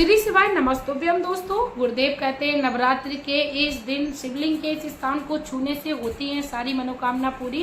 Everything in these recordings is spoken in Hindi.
श्री शिवाय नमस्तुभ्यम। दोस्तों, गुरुदेव कहते हैं नवरात्रि के इस दिन शिवलिंग के इस स्थान को छूने से होती है सारी मनोकामना पूरी।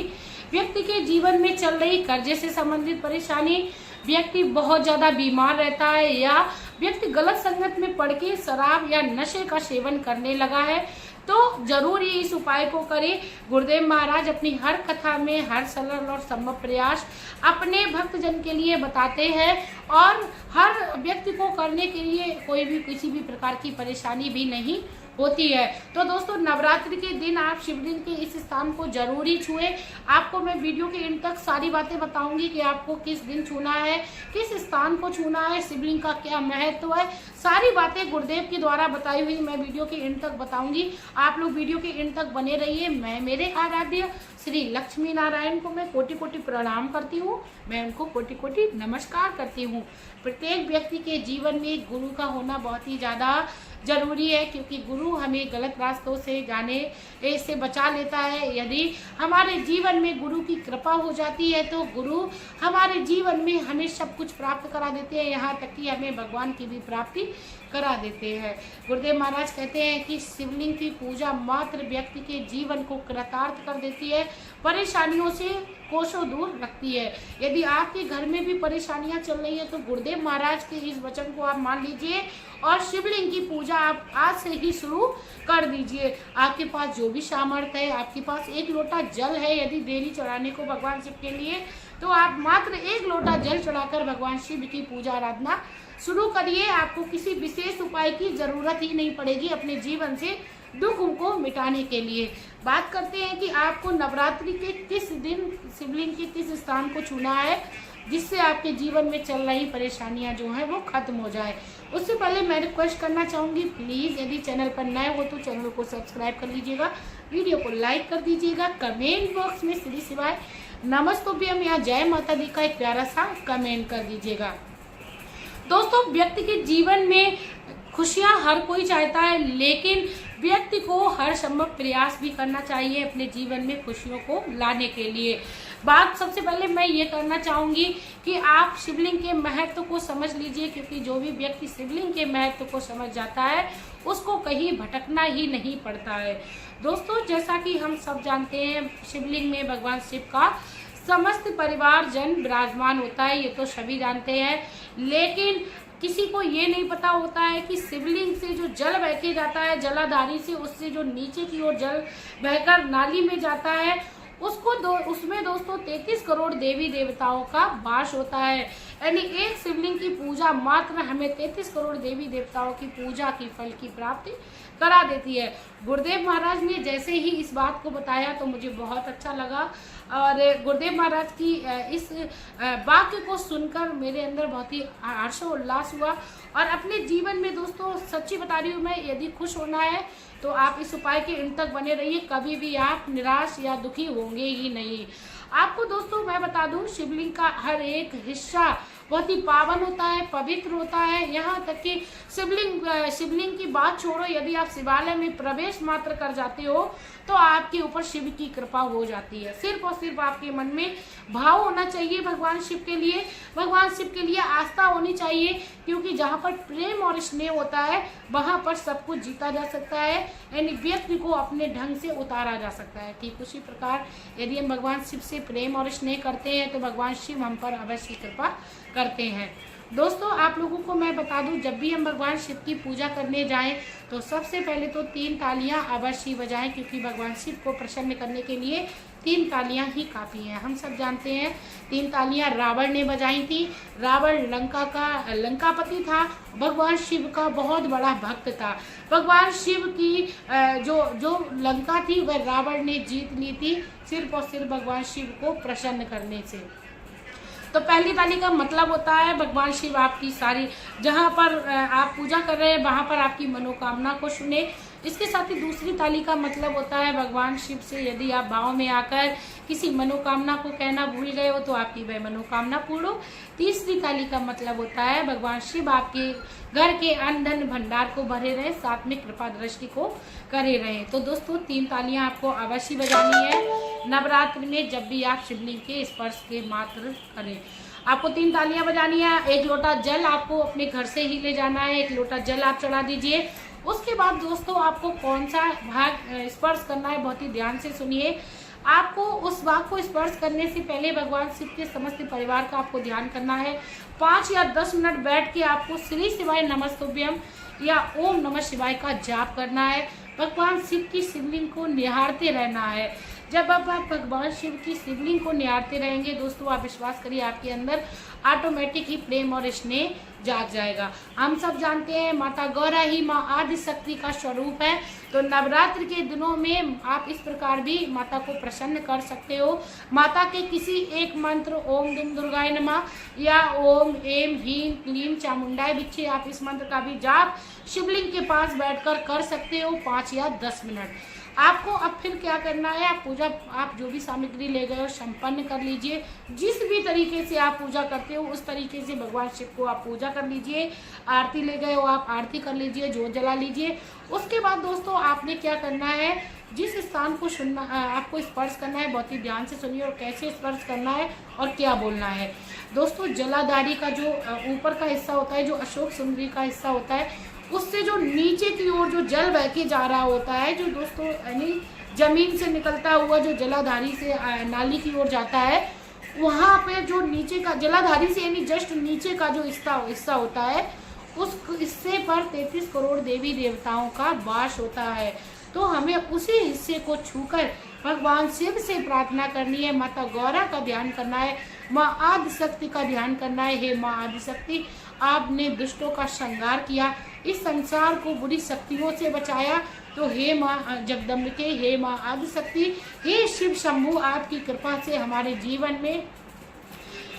व्यक्ति के जीवन में चल रही कर्जे से संबंधित परेशानी, व्यक्ति बहुत ज्यादा बीमार रहता है या व्यक्ति गलत संगत में पड़ के शराब या नशे का सेवन करने लगा है तो जरूर ही इस उपाय को करें। गुरुदेव महाराज अपनी हर कथा में हर सरल और संभव प्रयास अपने भक्तजन के लिए बताते हैं और हर व्यक्ति को करने के लिए कोई भी किसी भी प्रकार की परेशानी भी नहीं होती है। तो दोस्तों, नवरात्रि के दिन आप शिवलिंग के इस स्थान को जरूर ही छुएं। आपको मैं वीडियो के एंड तक सारी बातें बताऊंगी कि आपको किस दिन छूना है, किस स्थान को छूना है, शिवलिंग का क्या महत्व है, सारी बातें गुरुदेव के द्वारा बताई हुई मैं वीडियो के एंड तक बताऊंगी। आप लोग वीडियो के एंड तक बने रहिए। मैं मेरे आराध्य श्री लक्ष्मी नारायण को मैं कोटि कोटि प्रणाम करती हूँ, मैं उनको कोटि कोटि नमस्कार करती हूँ। प्रत्येक व्यक्ति के जीवन में गुरु का होना बहुत ही ज्यादा जरूरी है, क्योंकि गुरु हमें गलत रास्तों से जाने से बचा लेता है। यदि हमारे जीवन में गुरु की कृपा हो जाती है तो गुरु हमारे जीवन में हमें सब कुछ प्राप्त करा देते हैं, यहाँ तक कि हमें भगवान की भी प्राप्ति करा देते हैं। गुरुदेव महाराज कहते हैं कि शिवलिंग की पूजा मात्र व्यक्ति के जीवन को कृतार्थ कर देती है, परेशानियों से कोसों दूर रखती है। यदि आपके घर में भी परेशानियां चल रही है तो गुरुदेव महाराज के इस वचन को आप मान लीजिए और शिवलिंग की पूजा आप आज से ही शुरू कर दीजिए। आपके पास जो भी सामर्थ्य है, आपके पास एक लोटा जल है, यदि देरी चढ़ाने को भगवान शिव के लिए, तो आप मात्र एक लोटा जल चढ़ाकर भगवान शिव की पूजा आराधना शुरू करिए। आपको किसी विशेष उपाय की जरूरत ही नहीं पड़ेगी अपने जीवन से दुखों को मिटाने के लिए। बात करते हैं कि आपको नवरात्रि के किस दिन शिवलिंग के किस स्थान को छूना है जिससे आपके जीवन में चल रही परेशानियां जो है वो खत्म हो जाए। उससे पहले मैं रिक्वेस्ट करना चाहूंगी, प्लीज यदि चैनल पर नए हो तो चैनल को सब्सक्राइब कर लीजिएगा, वीडियो को लाइक कर दीजिएगा, कमेंट बॉक्स में श्री शिवाय नमस्तुभ्यम या जय माता दी का एक प्यारा सा कमेंट कर दीजिएगा। दोस्तों, व्यक्ति के जीवन में खुशियां हर कोई चाहता है, लेकिन व्यक्ति को हर संभव प्रयास भी करना चाहिए अपने जीवन में खुशियों को लाने के लिए। बात सबसे पहले मैं ये करना चाहूंगी कि आप शिवलिंग के महत्व को समझ लीजिए, क्योंकि जो भी व्यक्ति शिवलिंग के महत्व को समझ जाता है उसको कहीं भटकना ही नहीं पड़ता है। दोस्तों, जैसा कि हम सब जानते हैं, शिवलिंग में भगवान शिव का समस्त परिवार जन विराजमान होता है, ये तो सभी जानते हैं। लेकिन किसी को ये नहीं पता होता है कि शिवलिंग से जो जल बह के जाता है जलाधारी से, उससे जो नीचे की ओर जल बहकर नाली में जाता है उसमें दोस्तों 33 करोड़ देवी देवताओं का वास होता है। यानी एक शिवलिंग की पूजा मात्र हमें 33 करोड़ देवी देवताओं की पूजा की फल की प्राप्ति करा देती है। गुरुदेव महाराज ने जैसे ही इस बात को बताया तो मुझे बहुत अच्छा लगा और गुरुदेव महाराज की इस वाक्य को सुनकर मेरे अंदर बहुत ही हर्षोल्लास हुआ। और अपने जीवन में दोस्तों सच्ची बता रही हूँ मैं, यदि खुश होना है तो आप इस उपाय के अंत तक बने रहिए, कभी भी आप निराश या दुखी होंगे ही नहीं। आपको दोस्तों मैं बता दूं, शिवलिंग का हर एक हिस्सा बहुत ही पावन होता है, पवित्र होता है। यहाँ तक कि शिवलिंग की बात छोड़ो, यदि आप शिवालय में प्रवेश मात्र कर जाते हो तो आपके ऊपर शिव की कृपा हो जाती है। सिर्फ और सिर्फ आपके मन में भाव होना चाहिए भगवान शिव के लिए, भगवान शिव के लिए आस्था होनी चाहिए, क्योंकि जहाँ पर प्रेम और स्नेह होता है वहाँ पर सब कुछ जीता जा सकता है, यानी व्यक्ति को अपने ढंग से उतारा जा सकता है। ठीक उसी प्रकार यदि हम भगवान शिव से प्रेम और स्नेह करते हैं तो भगवान शिव हम पर अवश्य कृपा करते हैं। दोस्तों, आप लोगों को मैं बता दूं, जब भी हम भगवान शिव की पूजा करने जाएं तो सबसे पहले तो 3 तालियां अवश्य बजाएं, क्योंकि भगवान शिव को प्रसन्न करने के लिए 3 तालियां ही काफ़ी हैं। हम सब जानते हैं 3 तालियां रावण ने बजाई थी। रावण लंकापति था, भगवान शिव का बहुत बड़ा भक्त था। भगवान शिव की जो लंका थी वह रावण ने जीत ली थी, सिर्फ और सिर्फ भगवान शिव को प्रसन्न करने से। तो पहली ताली का मतलब होता है भगवान शिव आपकी सारी, जहाँ पर आप पूजा कर रहे हैं वहाँ पर आपकी मनोकामना को सुने। इसके साथ ही दूसरी ताली का मतलब होता है भगवान शिव से यदि आप भाव में आकर किसी मनोकामना को कहना भूल गए हो तो आपकी वह मनोकामना पूर्ण हो। तीसरी ताली का मतलब होता है भगवान शिव आपके घर के अन्न धन भंडार को भरे रहे, साथ में कृपा दृष्टि को करे रहे। तो दोस्तों 3 तालियां आपको अवश्य बजानी है नवरात्र में, जब भी आप शिवलिंग के स्पर्श के मात्र करें। आपको 3 तालियां बजानी है। 1 लोटा जल आपको अपने घर से ही ले जाना है, 1 लोटा जल आप चढ़ा दीजिए। उसके बाद दोस्तों आपको कौन सा भाग स्पर्श करना है, बहुत ही ध्यान से सुनिए। आपको उस भाग को स्पर्श करने से पहले भगवान शिव के समस्त परिवार का आपको ध्यान करना है। 5 या 10 मिनट बैठ के आपको श्री शिवाय नमस्तुभ्यम या ओम नमः शिवाय का जाप करना है। भगवान शिव की शिवलिंग को निहारते रहना है। जब आप भगवान शिव की शिवलिंग को निहारते रहेंगे दोस्तों, आप विश्वास करिए आपके अंदर ऑटोमेटिक ही प्रेम और स्नेह जाग जाएगा। हम सब जानते हैं माता गौरा ही माँ आदि शक्ति का स्वरूप है। तो नवरात्र के दिनों में आप इस प्रकार भी माता को प्रसन्न कर सकते हो। माता के किसी एक मंत्र ओम दुम दुर्गाय नमः या ओम एम ह्रीं क्लीं चामुंडाय विच्चे, आप इस मंत्र का भी जाप शिवलिंग के पास बैठकर कर सकते हो 5 या 10 मिनट। आपको अब फिर क्या करना है, आप पूजा आप जो भी सामग्री ले गए हो संपन्न कर लीजिए। जिस भी तरीके से आप पूजा करते हो उस तरीके से भगवान शिव को आप पूजा कर लीजिए। आरती ले गए हो आप आरती कर लीजिए, जोत जला लीजिए। उसके बाद दोस्तों आपने क्या करना है, जिस स्थान को सुनना आपको स्पर्श करना है, बहुत ही ध्यान से सुनिए और कैसे स्पर्श करना है और क्या बोलना है। दोस्तों जलाधारी का जो ऊपर का हिस्सा होता है, जो अशोक सुंदरी का हिस्सा होता है, उससे जो नीचे की ओर जो जल बह के जा रहा होता है, जो दोस्तों यानी जमीन से निकलता हुआ जो जलाधारी से नाली की ओर जाता है, वहाँ पे जो नीचे का जलाधारी से यानी जस्ट नीचे का जो हिस्सा होता है, उस हिस्से पर 33 करोड़ देवी देवताओं का वास होता है। तो हमें उसी हिस्से को छूकर भगवान शिव से प्रार्थना करनी है, माता गौरा का ध्यान करना है, माँ आदि शक्ति का ध्यान करना है। हे माँ आदि शक्ति, आपने दुष्टों का संहार किया, इस संसार को बुरी शक्तियों से बचाया। तो हे माँ जगदम्बिके, हे माँ आदि शक्ति, हे शिव शंभु, आपकी कृपा से हमारे जीवन में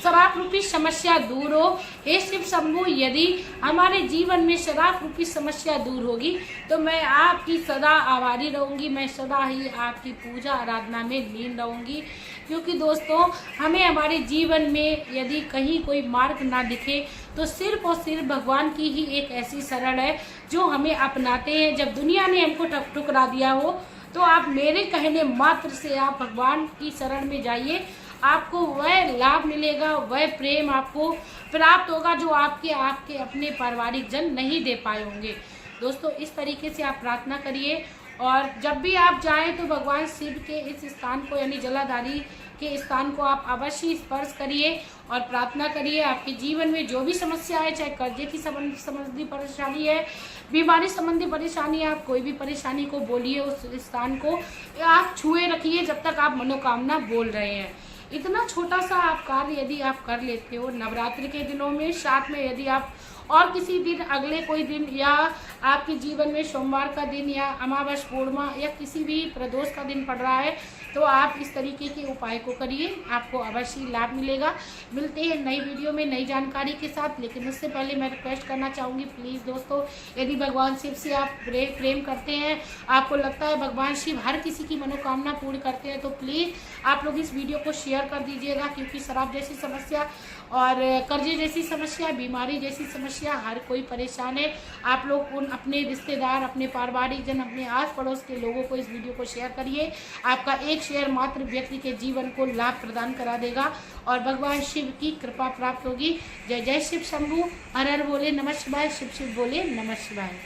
शराब रूपी समस्या दूर हो। हे शिव शंभु, यदि हमारे जीवन में शराब रूपी समस्या दूर होगी तो मैं आपकी सदा आभारी रहूंगी, मैं सदा ही आपकी पूजा आराधना में लीन रहूंगी। क्योंकि दोस्तों हमें हमारे जीवन में यदि कहीं कोई मार्ग ना दिखे तो सिर्फ और सिर्फ भगवान की ही एक ऐसी शरण है जो हमें अपनाते हैं। जब दुनिया ने हमको ठुकरा दिया हो तो आप मेरे कहने मात्र से आप भगवान की शरण में जाइए, आपको वह लाभ मिलेगा, वह प्रेम आपको प्राप्त होगा जो आपके अपने पारिवारिक जन नहीं दे पाए होंगे। दोस्तों इस तरीके से आप प्रार्थना करिए और जब भी आप जाएं तो भगवान शिव के इस स्थान को यानी जलाधारी के स्थान को आप अवश्य स्पर्श करिए और प्रार्थना करिए। आपके जीवन में जो भी समस्या है, चाहे कर्जे की संबंधी परेशानी है, बीमारी संबंधी परेशानी है, आप कोई भी परेशानी को बोलिए, उस स्थान को आप छुए रखिए जब तक आप मनोकामना बोल रहे हैं। इतना छोटा सा आप कार्य यदि आप कर लेते हो नवरात्रि के दिनों में, साथ में यदि आप और किसी दिन अगले कोई दिन या आपके जीवन में सोमवार का दिन या अमावस पूर्णिमा या किसी भी प्रदोष का दिन पड़ रहा है तो आप इस तरीके के उपाय को करिए, आपको अवश्य लाभ मिलेगा। मिलते हैं नई वीडियो में नई जानकारी के साथ, लेकिन उससे पहले मैं रिक्वेस्ट करना चाहूँगी प्लीज़ दोस्तों, यदि भगवान शिव से आप प्रेम करते हैं, आपको लगता है भगवान शिव हर किसी की मनोकामना पूर्ण करते हैं, तो प्लीज़ आप लोग इस वीडियो को शेयर कर दीजिएगा। क्योंकि शराब जैसी समस्या और कर्जे जैसी समस्या, बीमारी जैसी समस्या, हर कोई परेशान है। आप लोग उन अपने रिश्तेदार, अपने पारिवारिक जन, अपने आस पड़ोस के लोगों को इस वीडियो को शेयर करिए। आपका एक शेयर मात्र व्यक्ति के जीवन को लाभ प्रदान करा देगा और भगवान शिव की कृपा प्राप्त होगी। जय जय शिव शंभु, हर हर बोले नमः शिवाय, शिव शिव बोले नमः शिवाय।